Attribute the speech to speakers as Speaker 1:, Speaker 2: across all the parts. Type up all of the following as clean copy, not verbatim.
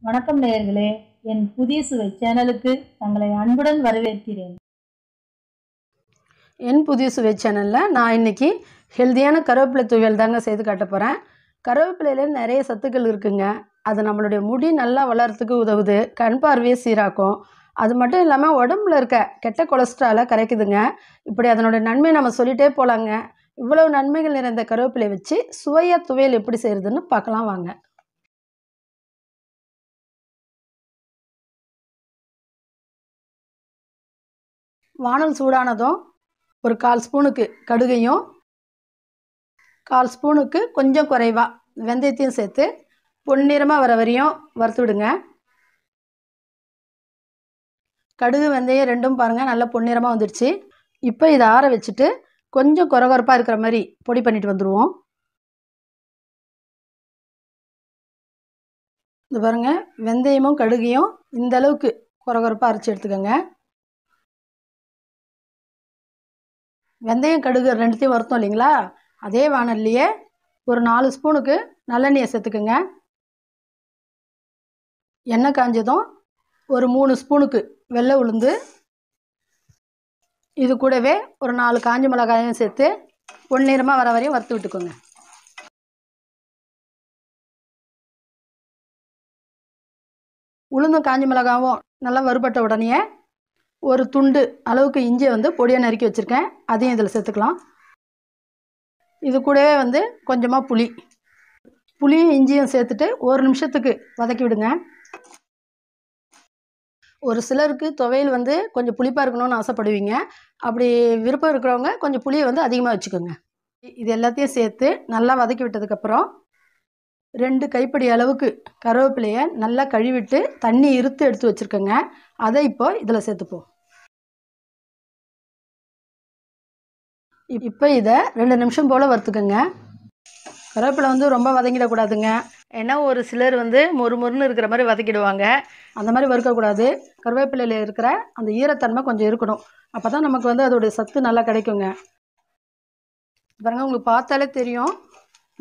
Speaker 1: வணக்கம் நேயர்களே, என் புதிய சுவை சேனலுக்கு தங்களை அன்புடன் வரவேற்கிறேன்.
Speaker 2: என் புதிய சுவை சேனலில் நான் இன்றைக்கி ஹெல்த்தியான கருவேப்பிலை துவையல் தாங்க செய்து காட்ட போகிறேன். கருவேப்பிலையில் நிறைய சத்துக்கள் இருக்குங்க. அது நம்மளுடைய முடி நல்லா வளர்கிறதுக்கு உதவுது, கண் பார்வையை சீராக்கும். அது மட்டும் இல்லாமல் உடம்புல இருக்க கெட்ட கொலஸ்ட்ராலை கரைக்குதுங்க. இப்படி அதனுடைய நன்மை நம்ம சொல்லிகிட்டே போகலாங்க. இவ்வளவு நன்மைகள் நிறைந்த கருவேப்பிலை வச்சு சுவையாக துவையல் எப்படி செய்கிறதுன்னு பார்க்கலாம் வாங்க. வானல் சூடானதும் ஒரு 1/4 ஸ்பூனுக்கு கடுகையும் 1/4 ஸ்பூனுக்கு கொஞ்சம் குறைவாக வெந்தயத்தையும் சேர்த்து பொன்னிறமாக வர வரையும் வறுத்து விடுங்க. கடுகு வெந்தயம் ரெண்டும் பாருங்கள் நல்லா பொன்னிறமாக வந்துடுச்சு. இப்போ இதை ஆற வச்சுட்டு கொஞ்சம் கொரகொரப்பாக இருக்கிற மாதிரி பொடி பண்ணிட்டு வந்துடுவோம். இது பாருங்கள், வெந்தயமும் கடுகையும் இந்த அளவுக்கு கொரகொரப்பாக அரைச்சி எடுத்துக்கோங்க. வெந்தயம் கடுகு ரெண்டுத்தையும் வறுத்தோம் இல்லைங்களா, அதே வானல்லையே ஒரு 4 ஸ்பூனுக்கு நல்லெண்ணெயை சேர்த்துக்குங்க. எண்ணெய் காஞ்சதும் ஒரு 3 ஸ்பூனுக்கு வெள்ளை உளுந்து, இது கூடவே ஒரு 4 காஞ்ச மிளகாயும் சேர்த்து பொன்னிறமாக வர வரையும் வறுத்து விட்டுக்கோங்க. உளுந்தும் காஞ்ச மிளகாவும் நல்லா வறுபட்ட உடனே ஒரு துண்டு அளவுக்கு இஞ்சியை பொடியாக நறுக்கி வச்சுருக்கேன், அதையும் இதில் சேர்த்துக்கலாம். இது கூடவே கொஞ்சமாக புளியும் இஞ்சியும் சேர்த்துட்டு ஒரு நிமிஷத்துக்கு வதக்கி விடுங்க. ஒரு சிலருக்கு துவையல் கொஞ்சம் புளிப்பாக இருக்கணும்னு ஆசைப்படுவீங்க. அப்படி விருப்பம் இருக்கிறவங்க கொஞ்சம் புளியை அதிகமாக வச்சுக்கோங்க. இது எல்லாத்தையும் சேர்த்து நல்லா வதக்கி விட்டதுக்கப்புறம் 2 கைப்பிடி அளவுக்கு கருவேப்பிலையை நல்லா கழுவிட்டு தண்ணி இருத்து எடுத்து வச்சுருக்கோங்க. அதை இப்போ இதில் சேர்த்துப்போம். இப்போ இதை 2 நிமிஷம் போல் வறுத்துக்கோங்க. கருவேப்பிலை ரொம்ப வதங்கிடக்கூடாதுங்க. ஏன்னா ஒரு சிலர் மொறுமொறுன்னு இருக்கிற மாதிரி வதக்கிடுவாங்க. அந்த மாதிரி வறுக்கக்கூடாது. கருவேப்பிலையில் இருக்கிற அந்த ஈரத்தன்மை கொஞ்சம் இருக்கணும். அப்போ தான் நமக்கு அதோடைய சத்து நல்லா கிடைக்குங்க. பாருங்கள், உங்களுக்கு பார்த்தாலே தெரியும்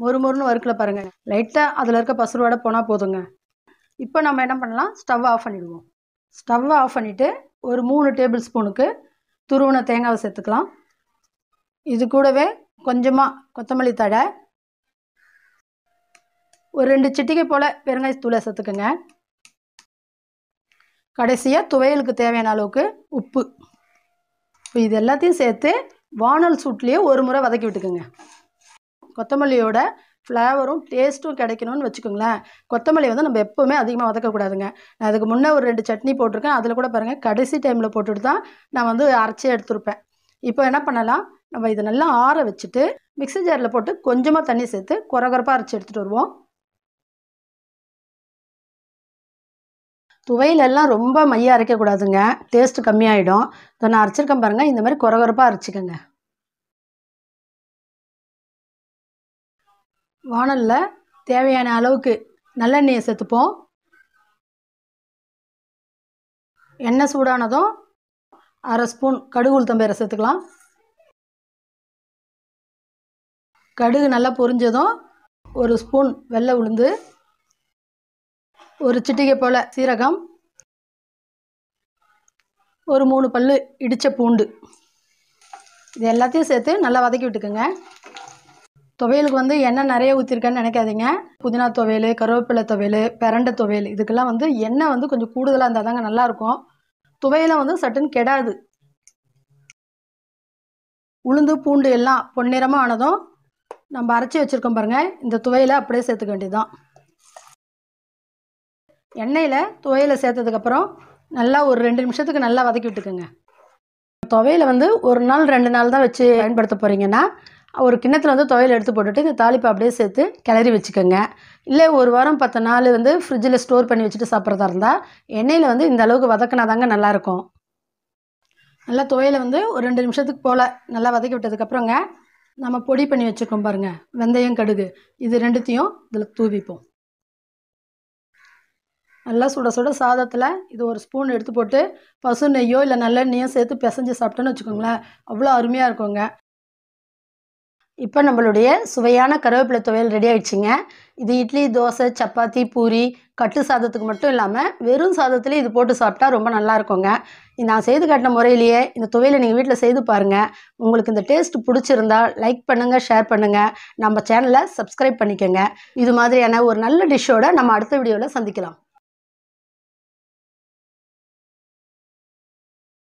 Speaker 2: மொறுமொறுன்னு வறுக்கல பாருங்கள். லைட்டாக அதில் இருக்க பசுரோட போனால் போதுங்க. இப்போ நம்ம என்ன பண்ணலாம், ஸ்டவ் ஆஃப் பண்ணிவிடுவோம். ஸ்டவ் ஆஃப் பண்ணிவிட்டு ஒரு 3 டேபிள் ஸ்பூனுக்கு துருவின தேங்காவை சேர்த்துக்கலாம். இது கூடவே கொஞ்சமாக கொத்தமல்லி தழை, ஒரு 2 சிட்டிகை போல் பெருங்காயத்தூளை சேர்த்துக்கோங்க. கடைசியாக துவையலுக்கு தேவையான அளவுக்கு உப்பு. இப்போ இது எல்லாத்தையும் சேர்த்து வானல் சூட்லேயே ஒரு முறை வதக்கி விட்டுக்குங்க. கொத்தமல்லியோட ஃப்ளேவரும் டேஸ்ட்டும் கிடைக்கணும்னு வச்சுக்கோங்களேன். கொத்தமல்லி நம்ம எப்போவுமே அதிகமாக வதக்கக்கூடாதுங்க. நான் அதுக்கு முன்னே ஒரு 2 சட்னி போட்டிருக்கேன். அதில் கூட பாருங்கள், கடைசி டைமில் போட்டுட்டு தான் நான் அரைச்சே எடுத்துருப்பேன். இப்போ என்ன பண்ணலாம், நம்ம இதை நல்லா ஆற வச்சுட்டு மிக்ஸி ஜாரில் போட்டு கொஞ்சமாக தண்ணி சேர்த்து கொரகொரப்பாக அரைச்சி எடுத்துகிட்டு வருவோம். துவையிலெல்லாம் ரொம்ப மையாக அரைக்கக்கூடாதுங்க, டேஸ்ட்டு கம்மியாயிடும். இதை நான் அரைச்சிருக்கேன் பாருங்கள், இந்த மாதிரி கொரகொரப்பாக அரைச்சிக்கோங்க. வானலில் தேவையான அளவுக்கு நல்லெண்ணெயை சேர்த்துப்போம். எண்ணெய் சூடானதும் 1/2 ஸ்பூன் கடுகு உளுத்தம்பயிரை சேர்த்துக்கலாம். கடுகு நல்லா பொரிஞ்சதும் 1 ஸ்பூன் வெள்ளை உளுந்து, ஒரு சிட்டிகை போல் சீரகம், ஒரு 3 பல்லு இடித்த பூண்டு, இது எல்லாத்தையும் சேர்த்து நல்லா வதக்கி விட்டுக்குங்க. துவையலுக்கு எண்ணெய் நிறைய ஊற்றிருக்கேன்னு நினைக்காதீங்க. புதினா துவையல், கருவேப்பிலை துவையல், பிரண்டை துவையல், இதுக்கெல்லாம் எண்ணெய் கொஞ்சம் கூடுதலாக இருந்தால் தாங்க நல்லாயிருக்கும். துவையெல்லாம் சட்டுன்னு கெடாது. உளுந்து பூண்டு எல்லாம் பொன்னிறமாக ஆனதும் நம்ம அரைச்சி வச்சுருக்கோம் பாருங்கள், இந்த துவையலை அப்படியே சேர்த்துக்க வேண்டியதுதான். எண்ணெயில் துவையலை சேர்த்ததுக்கப்புறம் நல்லா ஒரு 2 நிமிஷத்துக்கு நல்லா வதக்கி விட்டுக்குங்க. துவையலை ஒரு நாள் 2 நாள் தான் வச்சு பயன்படுத்த போகிறீங்கன்னா ஒரு கிண்ணத்தில் துவையல் எடுத்து போட்டுட்டு இந்த தாளிப்பை அப்படியே சேர்த்து கிளறி வச்சுக்கோங்க. இல்லை ஒரு வாரம் 10 நாள் ஃப்ரிட்ஜில் ஸ்டோர் பண்ணி வச்சுட்டு சாப்பிட்றதா இருந்தால் எண்ணெயில் இந்த அளவுக்கு வதக்கினா தாங்க நல்லாயிருக்கும். நல்லா துவையலை ஒரு 2 நிமிஷத்துக்கு போல் நல்லா வதக்கி விட்டதுக்கப்புறங்க நம்ம பொடி பண்ணி வச்சுருக்கோம் பாருங்கள், வெந்தயம் கடுகு, இது ரெண்டுத்தையும் இதில் தூவிப்போம். நல்லா சுட சுட சாதத்தில் இது 1 ஸ்பூன் எடுத்து போட்டு பசு நெய்யோ இல்லை நல்லெண்ணெய்யோ சேர்த்து பிசைஞ்சு சாப்பிட்டோன்னு வச்சுக்கோங்களேன், அவ்வளோ அருமையாக இருக்குங்க. இப்போ நம்மளுடைய சுவையான கருவேப்பிலை துவையல் ரெடி ஆயிடுச்சுங்க. இது இட்லி, தோசை, சப்பாத்தி, பூரி, கட்டு சாதத்துக்கு மட்டும் இல்லாமல் வெறும் சாதத்துலேயும் இது போட்டு சாப்பிட்டா ரொம்ப நல்லா இருக்குங்க. நான் செய்து காட்டின முறையிலேயே இந்த துவையலை நீங்கள் வீட்டில் செய்து பாருங்கள். உங்களுக்கு இந்த டேஸ்ட் பிடிச்சிருந்தா லைக் பண்ணுங்கள், ஷேர் பண்ணுங்கள், நம்ம சேனலை சப்ஸ்கிரைப் பண்ணிக்கோங்க. இது மாதிரியான ஒரு நல்ல டிஷ்ஷோட நம்ம அடுத்த வீடியோவில் சந்திக்கலாம்.